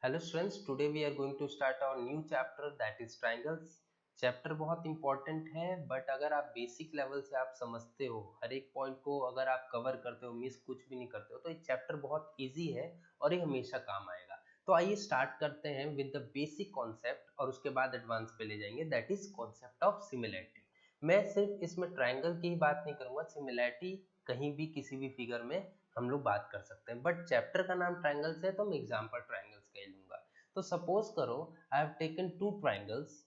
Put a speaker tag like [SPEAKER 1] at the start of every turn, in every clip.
[SPEAKER 1] Hello students, today we are going to start our new chapter that is triangles. Chapter बहुत important है, but अगर आप basic level से आप समझते हो, हर एक पॉइंट को अगर आप कवर करते हो, मिस कुछ भी नहीं करते हो, तो ये चैप्टर बहुत इजी है और ये हमेशा काम आएगा। तो आइए स्टार्ट करते हैं विद द बेसिक कॉन्सेप्ट और उसके बाद एडवांस पे ले जाएंगे, that is concept of similarity. मैं सिर्फ इसमें ट्रायंगल की ही बात नहीं करूंगा, सिमिलैरिटी कहीं भी किसी भी फिगर में हम लोग बात कर सकते हैं, बट चैप्टर का नाम ट्रायंगल्स है तो मैं एग्जांपल ट्रायंगल्स का ही लूंगा। तो सपोज करो I have taken two triangles,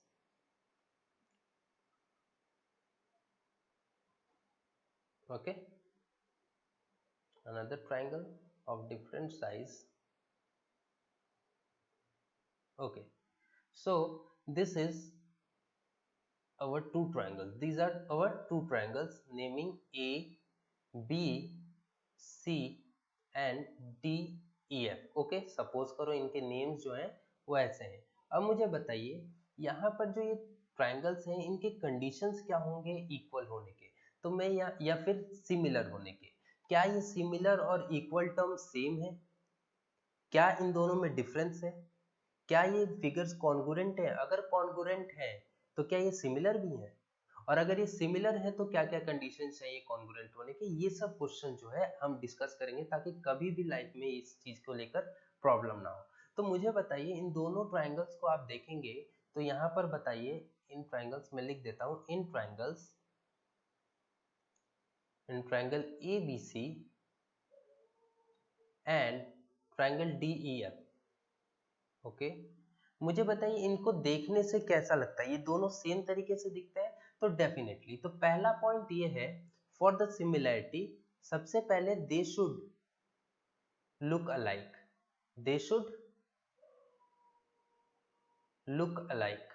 [SPEAKER 1] okay, another triangle of different size, okay, so this is our two triangles, these are our two triangles naming a b c and d e f, okay. Suppose करो इनके names जो हैं वो ऐसे हैं। अब मुझे बताइए यहाँ पर जो ये ट्रायंगल्स हैं इनके कंडीशंस क्या होंगे इक्वल होने के, तो मैं या फिर सिमिलर होने के। क्या ये सिमिलर और इक्वल टर्म सेम है? क्या इन दोनों में डिफरेंस है? क्या ये फिगर्स कॉन्ग्रुएंट है? अगर कॉन्ग्रुएंट है तो क्या ये सिमिलर भी है? और अगर ये सिमिलर है तो क्या क्या कंडीशन चाहिए कॉन्ग्रुएंट होने के? ये सब क्वेश्चन जो है हम डिस्कस करेंगे ताकि कभी भी लाइफ में इस चीज को लेकर प्रॉब्लम ना हो। तो मुझे बताइए इन दोनों ट्राइंगल्स को आप देखेंगे तो यहाँ पर बताइए, इन ट्राइंगल्स में लिख देता हूँ, in triangle A B C and triangle D E F, okay. मुझे बताइए इनको देखने से कैसा लगता है, ये दोनों सेम तरीके से दिखते हैं? तो डेफिनेटली, तो पहला पॉइंट ये है फॉर द सिमिलैरिटी, सबसे पहले they should look alike, they should look alike,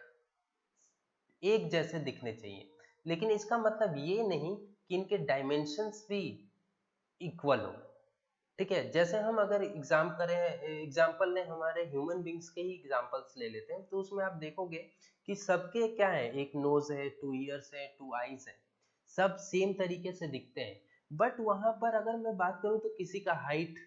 [SPEAKER 1] एक जैसे दिखने चाहिए। लेकिन इसका मतलब ये नहीं कि इनके डायमेंशंस भी इक्वल हो, ठीक है। जैसे हम अगर एग्जाम्पल लें, हमारे ह्यूमन बींग्स के ही एग्जाम्पल्स ले लेते हैं, तो उसमें आप देखोगे कि सबके क्या है, एक नोज है, टू ईयर्स है, टू आईज है, सब सेम तरीके से दिखते हैं। बट वहां पर अगर मैं बात करूं तो किसी का हाइट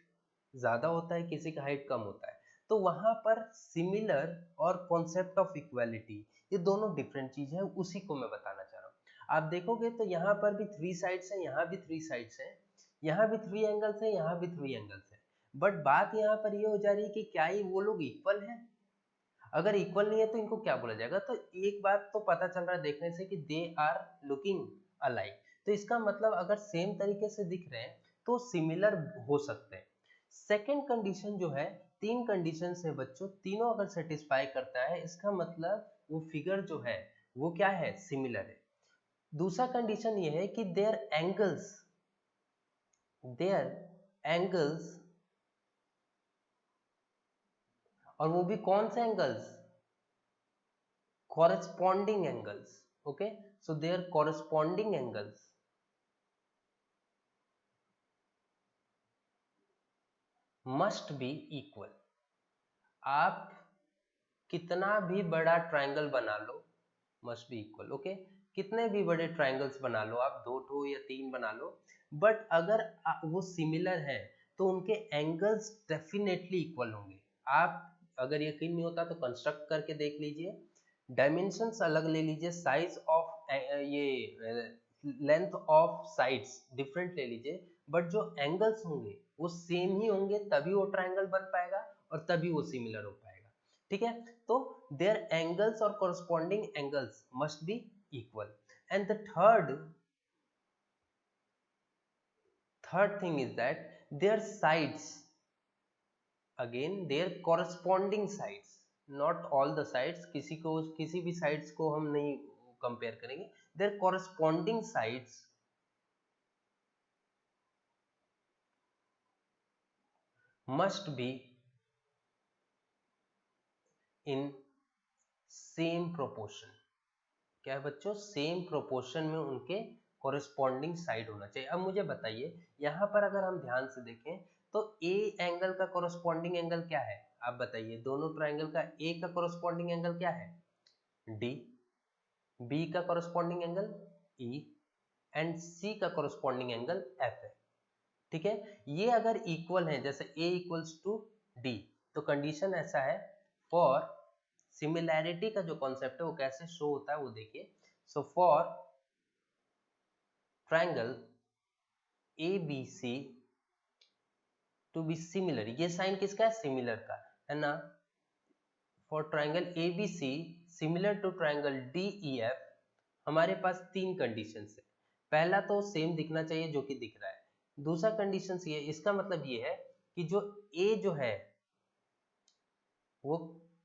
[SPEAKER 1] ज्यादा होता है, किसी का हाइट कम होता है। तो वहां पर सिमिलर और कॉन्सेप्ट ऑफ इक्वालिटी, ये दोनों डिफरेंट चीज है, उसी को मैं बताना चाह रहा हूँ। आप देखोगे तो यहाँ पर भी थ्री साइड्स हैं, यहाँ भी थ्री साइड्स हैं, यहाँ भी थ्री एंगल्स है, यहाँ भी थ्री एंगल्स है। बट बात यहाँ पर ये हो जा रही है कि क्या ये वो लोग इक्वल हैं? अगर इक्वल नहीं है तो इनको क्या बोला जाएगा? तो एक बात तो पता चल रहा है देखने से कि दे आर लुकिंग अलाइक, तो इसका मतलब अगर सेम तरीके से दिख रहे हैं तो सिमिलर हो सकते हैं। सेकेंड कंडीशन जो है, तीन कंडीशन है बच्चों, तीनों अगर सेटिस्फाई करता है इसका मतलब वो फिगर जो है वो क्या है, सिमिलर है। दूसरा कंडीशन ये है कि देयर एंगल्स, और वो भी कौन से angles, corresponding angles, okay, so their corresponding angles must be equal। आप कितना भी बड़ा ट्रायंगल बना लो, मस्ट बी इक्वल, ओके। कितने भी बड़े ट्रायंगल्स बना लो आप, दो ठो या तीन बना लो, बट अगर वो सिमिलर है तो उनके एंगल्स डेफिनेटली इक्वल होंगे। आप अगर यकीन नहीं होता तो कंस्ट्रक्ट करके देख लीजिए, डायमेंशंस अलग ले लीजिए, साइज ऑफ ये लेंथ ऑफ साइड्स डिफरेंट ले लीजिए, बट जो एंगल्स होंगे वो सेम ही होंगे, तभी वो ट्रायंगल बन पाएगा और तभी वो सिमिलर हो पाएगा, ठीक है। तो their angles or corresponding angles must be equal, and the third thing is that their sides, again their corresponding sides, not all the sides, किसी भी sides को हम नहीं कंपेयर करेंगे, their corresponding sides must be in same proportion। क्या है बच्चों, same proportion में उनके कॉरेस्पॉन्डिंग साइड होना चाहिए। अब मुझे बताइए यहाँ पर अगर हम ध्यान से देखें तो ए एंगल का कॉरेस्पॉन्डिंग एंगल क्या है? आप बताइए, दोनों ट्राइंगल का ए का कॉरेस्पॉन्डिंग एंगल क्या है? डी। बी का कॉरेस्पॉन्डिंग एंगल ई, एंड सी का कॉरेस्पॉन्डिंग एंगल एफ है, ठीक है। ये अगर इक्वल है, जैसे ए इक्वल्स टू डी, तो कंडीशन ऐसा है, फॉर सिमिलैरिटी का जो कॉन्सेप्ट है वो कैसे शो होता है वो देखिए। So for triangle ABC to be similar, ये साइन किसका है, सिमिलर का है ना। For triangle ABC similar to triangle DEF हमारे पास तीन कंडीशन है। पहला तो सेम दिखना चाहिए जो कि दिख रहा है। दूसरा कंडीशन ये, इसका मतलब ये है कि जो A जो है वो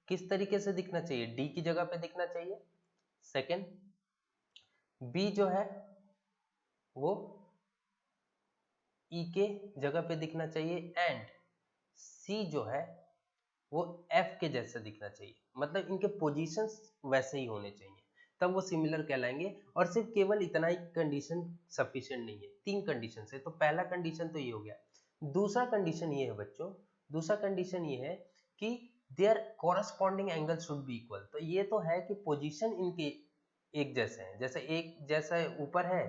[SPEAKER 1] किस तरीके से दिखना चाहिए, D की जगह पे दिखना चाहिए। सेकंड, B जो है वो E के जगह पे दिखना चाहिए, एंड C जो है वो F के जैसा दिखना चाहिए। मतलब इनके पोजीशंस वैसे ही होने चाहिए, तब वो सिमिलर कहलाएंगे। और सिर्फ केवल इतना ही कंडीशन सफिशिएंट नहीं है, तीन कंडीशन है। तो पहला कंडीशन तो ये हो गया। दूसरा कंडीशन ये है बच्चों, दूसरा कंडीशन ये है कि there corresponding angle should be equal. तो ये तो है कि पोजीशन इनके एक जैसे हैं, जैसे एक जैसा ऊपर है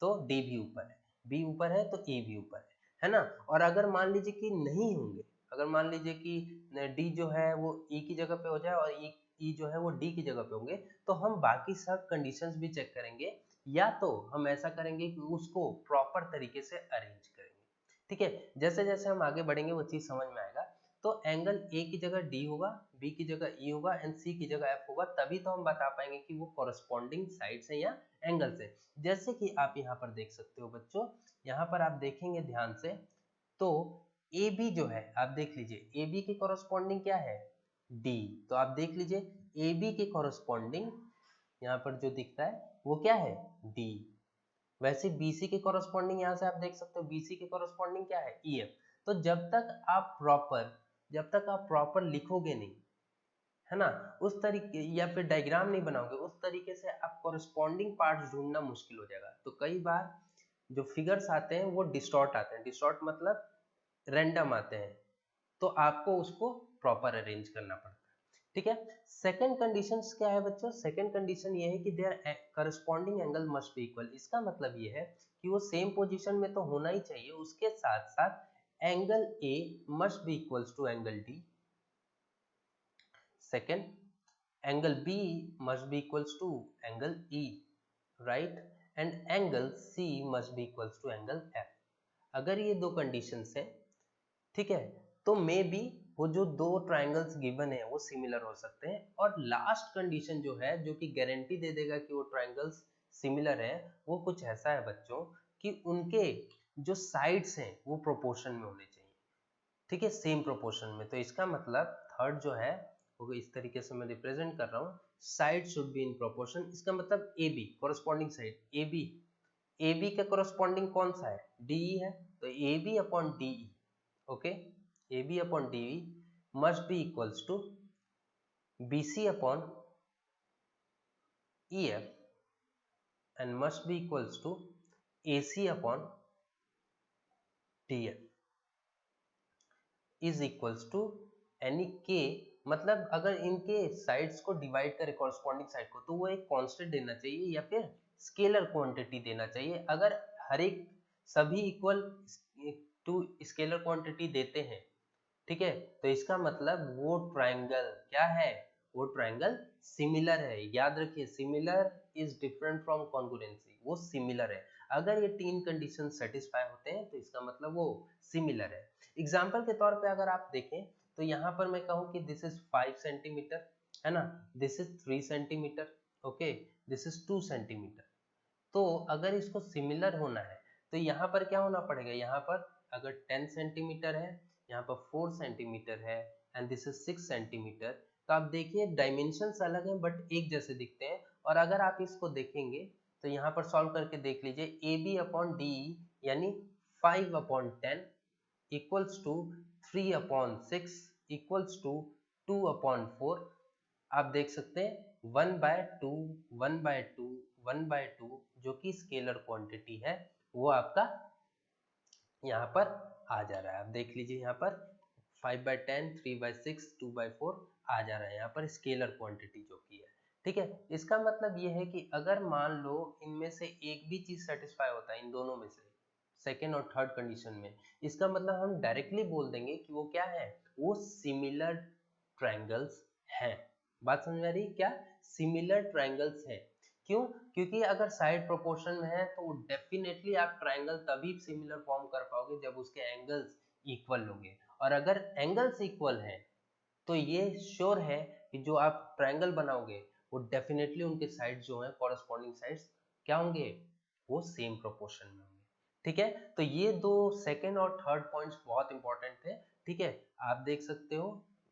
[SPEAKER 1] तो डी भी ऊपर है, बी ऊपर है तो ए भी ऊपर है ना। और अगर मान लीजिए कि नहीं होंगे, अगर मान लीजिए कि डी जो है वो ई की जगह पे हो जाए और ई जो है वो डी की जगह पे होंगे, तो हम बाकी सब कंडीशंस भी चेक करेंगे, या तो हम ऐसा करेंगे कि उसको प्रॉपर तरीके से अरेंज करेंगे। ठीक है, जैसे जैसे हम आगे बढ़ेंगे वो चीज समझ में आएगा। तो एंगल ए की जगह डी होगा, बी की जगह ई होगा एंड सी की जगह एफ होगा, तभी तो हम बता पाएंगे कि वो कॉरस्पॉन्डिंग साइड्स है या एंगल्स है। जैसे कि आप यहाँ पर देख सकते हो बच्चों, यहाँ पर आप देखेंगे ध्यान से तो ए बी जो है, आप देख लीजिए ए बी के कॉरस्पॉन्डिंग क्या है, डी। तो आप देख लीजिए ए बी के कॉरस्पॉन्डिंग यहाँ पर जो दिखता है वो क्या है, डी। वैसे BC के कॉरस्पॉन्डिंग यहाँ से आप देख सकते हो, BC के कॉरस्पॉन्डिंग क्या है, EF। तो जब तक आप प्रॉपर लिखोगे नहीं, है ना, उस तरीके या फिर डायग्राम नहीं बनाओगे, उस तरीके से आप कॉरस्पॉन्डिंग पार्ट्स ढूंढना मुश्किल हो जाएगा। तो कई बार जो फिगर्स आते हैं वो डिस्टॉर्ट आते हैं, डिस्टॉर्ट मतलब रैंडम आते हैं, तो आपको उसको प्रॉपर अरेंज करना पड़ता है। ठीक है, सेकंड कंडीशन क्या है बच्चों, सेकंड कंडीशन ये है कि their corresponding angle must be equal. इसका मतलब ये है कि वो सेम पोजीशन में तो होना ही चाहिए, उसके साथ साथ angle A must be equals to angle D. Second, angle B must be equals to angle E, right, and angle C must be equals to angle F. अगर ये दो कंडीशंस है, ठीक है, तो मे बी वो जो दो ट्राइंगल्स गिवन है वो सिमिलर हो सकते हैं। और लास्ट कंडीशन जो है, जो कि गारंटी दे देगा कि वो ट्राइंगल्स सिमिलर है, वो कुछ ऐसा है बच्चों कि उनके जो साइड्स हैं वो प्रोपोर्शन में होने चाहिए। ठीक है, सेम प्रोपोर्शन में। तो इसका मतलब थर्ड जो है वो इस तरीके से मैं रिप्रेजेंट कर रहा हूँ, side should be in proportion. इसका मतलब A B corresponding side A B का कॉरस्पॉन्डिंग कौन सा है, डीई है, तो A B upon DE, okay, A B upon DE must be equals to BC upon EF and must be equals to AC upon DF is equals to यानी K। मतलब अगर इनके साइड्स को डिवाइड करें corresponding side को, तो वो एक कांस्टेंट देना चाहिए या फिर स्केलर क्वांटिटी देना चाहिए। अगर हर एक सभी इक्वल टू स्केलर क्वांटिटी देते हैं, ठीक है, तो इसका मतलब वो ट्रायंगल क्या है, वो ट्रायंगल सिमिलर है। याद रखिए, similar is different from congruency, वो सिमिलर है। अगर ये तीन कंडीशन सेटिस्फाई होते हैं तो इसका मतलब वो सिमिलर है। एग्जाम्पल के तौर पे अगर आप देखें तो यहाँ पर मैं कहूँ कि दिस इज 5 सेंटीमीटर, है ना, this is 3 centimetre, okay, this is 2 centimetre. तो अगर इसको सिमिलर होना है तो यहाँ पर क्या होना पड़ेगा, यहाँ पर अगर 10 सेंटीमीटर है, यहाँ पर 4 सेंटीमीटर है एंड दिस इज 6 सेंटीमीटर, तो आप देखिए डायमेंशंस अलग हैं बट एक जैसे दिखते हैं। और अगर आप इसको देखेंगे तो यहाँ पर सॉल्व करके देख लीजिए, ए बी अपॉन डी यानी 5 upon 10 equals to 3 upon 6 equals to 2 upon 4। आप देख सकते हैं 1/2 1/2 1/2 जो कि स्केलर क्वांटिटी है वो आपका यहाँ पर आ जा रहा है। आप देख लीजिए यहाँ पर 5/10 3/6 2/4 आ जा रहा है यहाँ पर स्केलर क्वांटिटी जो की है। ठीक है, इसका मतलब ये है कि अगर मान लो इनमें से एक भी चीज सेटिस्फाई होता है, इन दोनों में से सेकेंड और थर्ड कंडीशन में, इसका मतलब हम डायरेक्टली बोल देंगे कि वो क्या है, वो सिमिलर ट्रायंगल्स हैं। बात समझ में आ रही है क्या? सिमिलर ट्रायंगल्स हैं। क्यों? क्योंकि अगर साइड प्रोपोर्शन में है तो डेफिनेटली आप ट्रायंगल तभी सिमिलर फॉर्म कर पाओगे जब उसके एंगल्स इक्वल होंगे, और अगर एंगल्स इक्वल हैं तो ये श्योर है कि जो आप ट्रायंगल बनाओगे वो डेफिनेटली उनके साइड जो है कॉरस्पॉन्डिंग साइड्स क्या होंगे? वो सेम प्रोपोर्शन में होंगे। ठीक है, तो ये दो सेकेंड और थर्ड पॉइंट्स बहुत इंपॉर्टेंट थे। ठीक है, आप देख सकते हो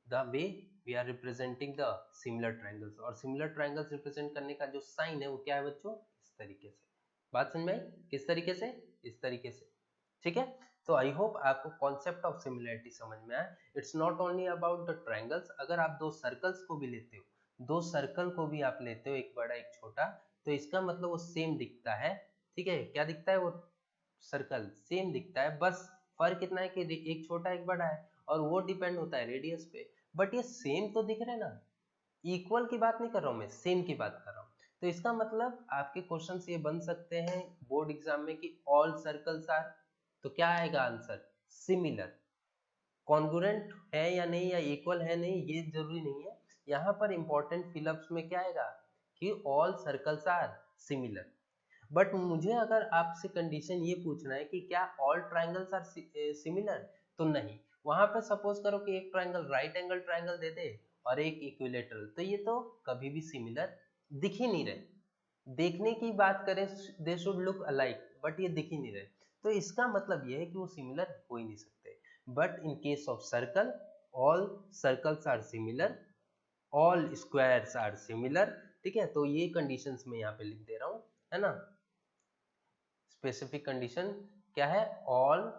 [SPEAKER 1] the way we are representing the similar triangles, और सिमिलर ट्रायंगल्स रिप्रेजेंट करने का जो साइन है वो क्या है बच्चों? इस तरीके से। बात समझ में आई? किस तरीके से? इस तरीके से। ठीक है, तो आई होप आपको कॉन्सेप्ट ऑफ सिमिलैरिटी समझ में आया। It's not only about the triangles, अगर आप दो सर्कल्स को भी लेते हो, दो सर्कल को भी आप लेते हो, एक बड़ा एक छोटा, तो इसका मतलब वो सेम दिखता है। ठीक है, क्या दिखता है? वो सर्कल सेम दिखता है, बस फर्क इतना है कि एक छोटा एक बड़ा है, और वो डिपेंड होता है रेडियस पे, बट ये सेम तो दिख रहे ना। इक्वल की बात नहीं कर रहा हूं मैं, सेम की बात कर रहा हूं। तो इसका मतलब आपके क्वेश्चंस ये बन सकते हैं बोर्ड एग्जाम में कि ऑल सर्कल्स आर, तो क्या आएगा आंसर? सिमिलर। कॉन्ग्रुएंट है या नहीं, या इक्वल है नहीं, ये जरूरी नहीं है। यहाँ पर इंपॉर्टेंट फिलअप्स में क्या आएगा कि all circles are similar. But मुझे अगर आपसे कंडीशन ये पूछना है कि क्या ऑल ट्रायंगल्स आर सिमिलर, तो नहीं। वहां पर सपोज करो कि एक ट्रायंगल राइट एंगल ट्रायंगल दे दे और एक इक्विलेटरल, तो ये तो कभी भी सिमिलर दिख ही नहीं रहे। देखने की बात करें they should look alike, but ये दिख ही नहीं रहे, तो इसका मतलब ये है कि वो सिमिलर हो ही नहीं सकते। But in case of circle, all circles are similar, all squares are similar. ठीक है, तो ये कंडीशंस मैं यहाँ पे लिख दे रहा हूँ, है ना। स्पेसिफिक कंडीशन क्या है? ऑल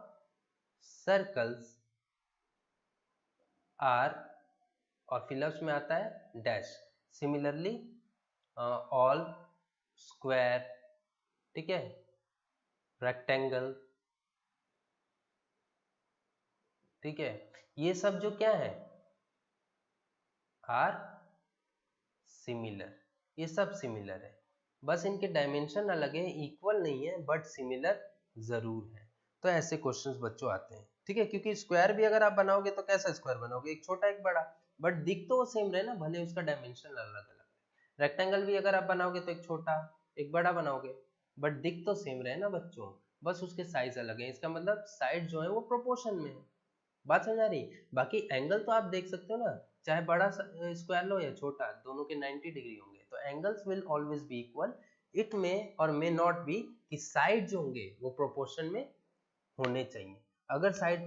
[SPEAKER 1] सर्कल्स आर, और फिलअप्स में आता है डैश, सिमिलरली ऑल स्क्वायर, ठीक है, रेक्टेंगल, ठीक है, ये सब जो क्या है? आर सिमिलर, ये सब सिमिलर है, बस इनके डायमेंशन अलग है, इक्वल नहीं है, बट सिमिलर जरूर है। तो ऐसे क्वेश्चंस बच्चों आते हैं। ठीक है, क्योंकि स्क्वायर भी अगर आप बनाओगे तो कैसा स्क्वायर बनाओगे? एक छोटा एक बड़ा, बट दिख तो वो सेम रहे ना, भले उसका डायमेंशन अलग अलग है। रेक्टेंगल भी अगर आप बनाओगे तो एक छोटा एक बड़ा बनाओगे, बट दिख तो सेम रहे ना बच्चों, बस उसके साइज अलग है। इसका मतलब साइड जो है वो प्रोपोर्शन में है। बात समझ आ रही? बाकी एंगल तो आप देख सकते हो ना, चाहे बड़ा स्क्वायर लो या छोटा, दोनों के 90 डिग्री होंगे, तो angles will always be equal. It में और मे नॉट बी कि साइड जो होंगे वो प्रोपोर्शन में होने चाहिए। अगर साइड